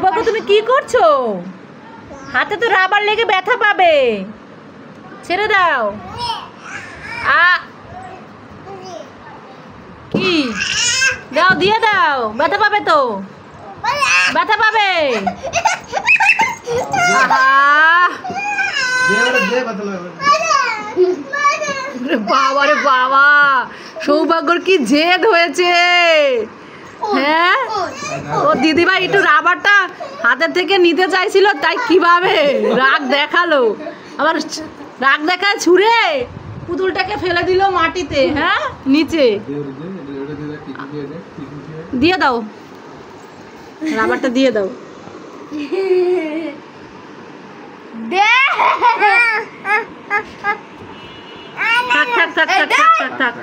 বাবা তুমি কি করছো? হাতে তো রাবার লেগে ব্যথা পাবে, ছেড়ে দাও। কি দাও, দিয়ে দাও, ব্যথা পাবে তো, ব্যথা পাবে। বাবা রে বাবা, সৌভাগ্যর কি জেদ হয়েছে। হ্যাঁ, ও দিদিভাই একটু রাবারটা হাতের থেকে নিতে চাইছিল, তাই কিভাবে রাগ দেখালো, আবার রাগ দেখায় ছুঁড়ে পুতুলটাকে ফেলে দিল মাটিতে। হ্যাঁ, নিচে দিয়ে দাও, রাবারটা দিয়ে দাও। থাক থাক থাক থাক থাক থাক।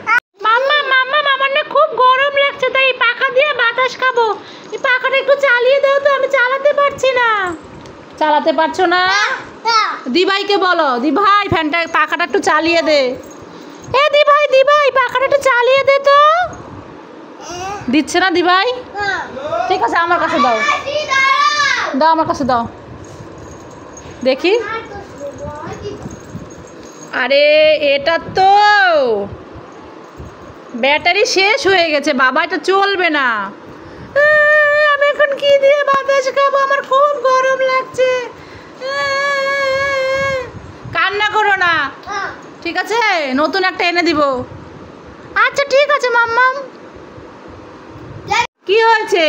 মাম্মা মাম্মা, আমার না খুব গরম লাগছে, তাই পাখা দিয়ে বাতাস খাবো। এই পাখাটা একটু চালিয়ে দাও তো, আমি চালাতে পারছি না। চালাতে পারছো না? দিভাইকে বলো, দিভাই ফ্যানটা পাখাটা একটু চালিয়ে দে। এ দিভাই, দিভাই পাখাটা একটু চালিয়ে দে তো। দিচ্ছে না দিভাই? ঠিক আছে, আমার কাছে দাও, দাও আমার কাছে দাও, দেখি। আরে এটা তো ব্যাটারি শেষ হয়ে গেছে বাবা, এটা চলবে না। আমি এখন কি দিয়ে বাতাস খাবো, আমার খুব গরম লাগছে। কান্না করো না, ঠিক আছে, নতুন একটা এনে দিব। আচ্ছা ঠিক আছে মাম্মাম। কি হয়েছে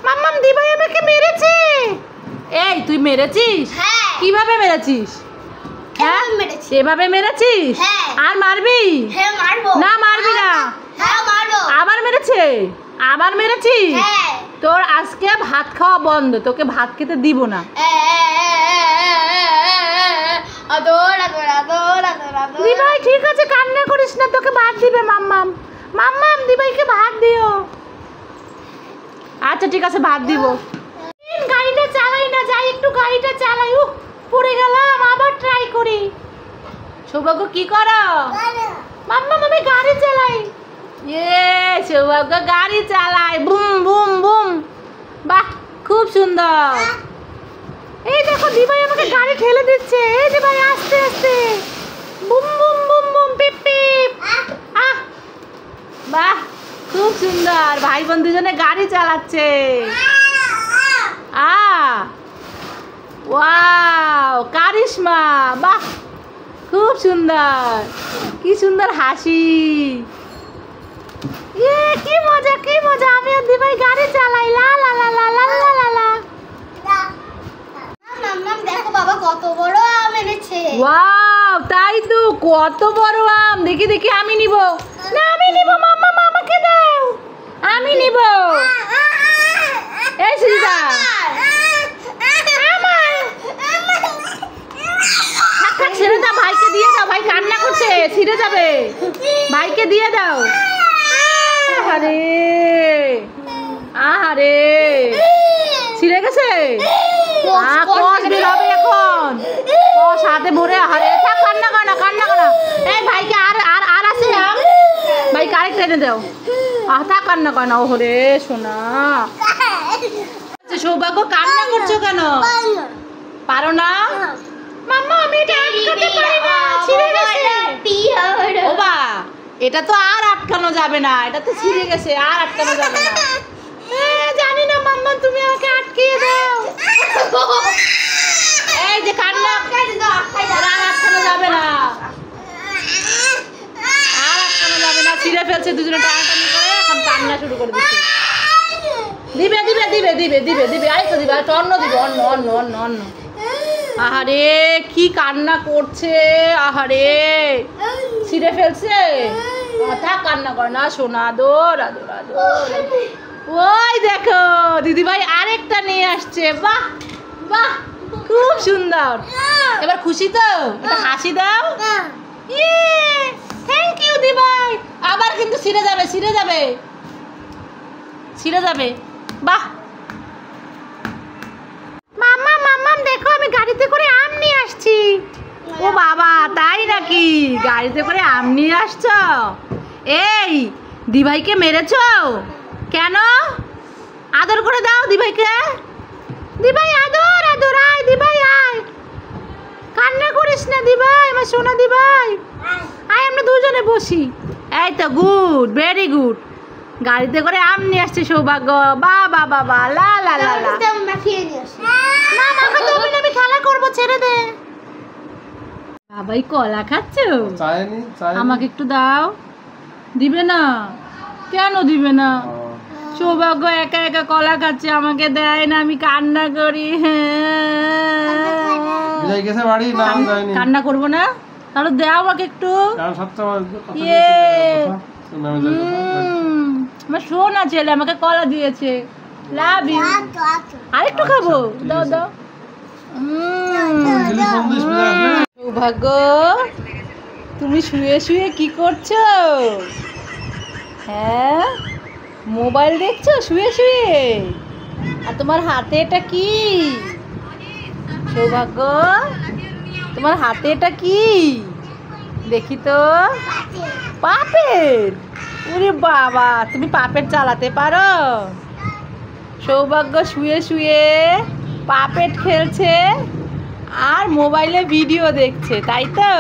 মাম্মাম? দিভাই আমাকে মেরেছে। এই তুই মেরেছিস? কিভাবে মেরেছিস? হ্যাঁ, এভাবে মেরেছিস? আর মারবি? না মারবি না। আবার মেরেছে? আবার মেরেছিস? তোর আজকে ভাত খাওয়া বন্ধ, তোকে ভাত খেতে দিব না। দিভাই ঠিক আছে, কান্না করিস না, তোকে ভাত দিবে মাম্মাম। মাম্মাম দিভাইকে ভাত দিও। আচ্ছা ঠিক আছে, ভাত দিব। গাড়িটা চালাই না, যাই একটু গাড়িটা চালাই। পড়ে গেলাম, আবার ট্রাই করি। সৌভাগ্য কি করো? মাম্মা আমি গাড়ি চালাই। সৌভাগ্য গাড়ি চালায়, বুম বুম বুম। বাহ, খুব সুন্দর। এই দেখো দিভাই আমাকে গাড়ি ঠেলে দিচ্ছে। এই দিভাই আস্তে আস্তে, বুম বুম বুম বুম, পিপ পিপ। বাহ, খুব সুন্দর, ভাই বোন দুজনে গাড়ি চালাচ্ছে। ওয়াও, কারিশমা, বাহ খুব সুন্দর, কি সুন্দর হাসি। কি মজা, কি মজা, আমি আর দিভাই গাড়ি চালাই। লা লা লা লা লা লা লা লা। মাম্মাম দেখো বাবা কত বড় আম এনেছে। ওয়াও, তাই তো, কত বড় আম। দেখি দেখি, আমি নিব না, আমি নিব। মাম্মা আমাকে দাও, আমি নিব। এই সুজিতা, ছেড়ে দাও, ভাইকে দিয়ে দাও, ভাই কান্না করছে, ছিঁড়ে যাবে, ভাইকে দিয়ে দাও। আহারে আহারে, ছিঁড়ে গেছে। কষ বের হবে এখন, কষ হাতে ভরে। আহারে, থাক, কান্না কর না, কান্না কর না। এই ভাইকে আর আর আর আছে আম, ভাইকে আরেকটা এনে দাও। থাক, কান্না কর না। ওহরে সোনা, সৌভাগ্য কান্না করছো কেন? পারো না? মাম্মা আমি এটা আটকাতে পারি না, ছিঁড়ে গেছে। ও বা, এটা তো আর আটকানো যাবে না, এটা তো ছিঁড়ে গেছে, আর আটকানো যাবে না। জানি না মাম্মা, তুমি আমাকে আটকিয়ে দাও। এই যে কান্না, আর আটকানো যাবে না, আর আটকানো যাবে না। ছিঁড়ে ফেলছে, দুজনে টানাটানি করে এখন কান্না শুরু করে দিচ্ছে। দিবে দিবে দিবে দিবে দিবে দিবে, আই তো দিবে, অন্য দিবে, অন্য অন্য অন্য অন্য। আহারে কি কান্না করছে, আহারে ছিঁড়ে ফেলছে। কথা কান্না করে না সোনা, দৌড় আদর আদর। ওই দেখো দিদিভাই আরেকটা নিয়ে আসছে। বাহ বাহ, খুব সুন্দর। এবার খুশি তো? এটা হাসি দাও। থ্যাংক ইউ দিভাই। আবার কিন্তু ছিঁড়ে যাবে, ছিঁড়ে যাবে, ছিঁড়ে যাবে। বাহ, মাম্মা মাম্মাম দেখো, আমি গাড়িতে করে আম নিয়ে আসছি। ও বাবা, তাই নাকি? গাড়িতে করে আম নিয়ে আসছো? এই দিভাইকে মেরেছো কেন? আদর করে দাও দিভাইকে। দিভাই আদর আদর, আয় দিভাই আয়, কান্না করিস না দিভাই, আমার সোনা দিভাই, আয় আমরা দুজনে বসি। এই তো গুড, ভেরি গুড। গাড়িতে করে আম নিয়ে আসছে সৌভাগ্য, বাবা বাবা, লা লা লা লা। মাখিয়ে নিয়ে আসি। না মাখাতে হবে না, আমি খেলা করবো, ছেড়ে দে। বাবাই কলা খাচ্ছ? আমাকে একটু দাও। দিবে না? কেন দিবে না? সৌভাগ্য একা একা কলা খাচ্ছে, আমাকে দেয় না, আমি কান্না করি। কান্না করবো না? তাহলে দাও আমাকে একটু। আমার সোনা ছেলে আমাকে কলা দিয়েছে, লাভ ইউ। আরেকটু খাবো, দাও দাও। সৌভাগ্য তুমি শুয়ে শুয়ে কি করছো? হ্যাঁ, মোবাইল দেখছো শুয়ে শুয়ে? আর তোমার হাতে এটা কি? সৌভাগ্য তোমার হাতে এটা কি? দেখি তো। পাপেট? ওরে বাবা, তুমি পাপেট চালাতে পারো? সৌভাগ্য শুয়ে শুয়ে পাপেট খেলছে আর মোবাইলে ভিডিও দেখছে, তাই তো?